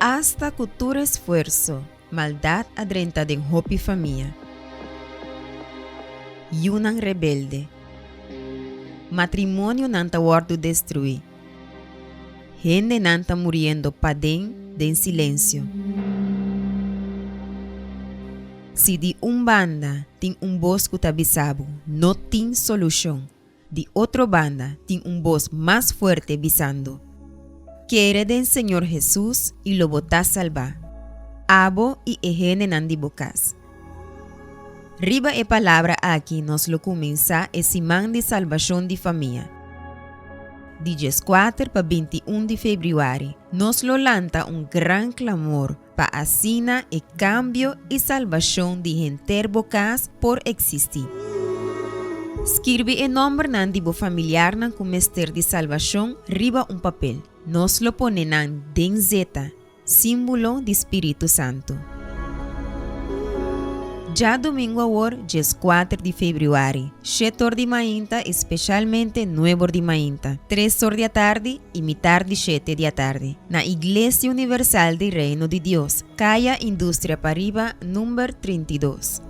Hasta cultura esfuerzo, maldad adrenta de hopi familia. Yunan rebelde. Matrimonio nanta wardo destruir. Gente nanta muriendo padén de silencio. Si de banda tem voz que bisabo, no tem solución. De otra banda tem voz más fuerte bisando. Quiere del Señor Jesús y lo bota salvar. Abo y ejene nandi bocas. Riba e palabra aquí nos lo comienza e simán de salvación de familia. De 14 para 21 de febrero, nos lo lanta gran clamor para asina e cambio y salvación de gente bocas por existir. Escribe el nombre de bo familiar nan comester de salvación riba papel. Nos lo ponen den zeta, símbolo de Espíritu Santo. Já domingo agora, 4 de fevereiro, 7 de manhã, especialmente 9 de manhã, 3 horas da tarde e metade de 7 da tarde, na Igreja Universal do Reino de Deus, Caia Indústria Pariba, número 32.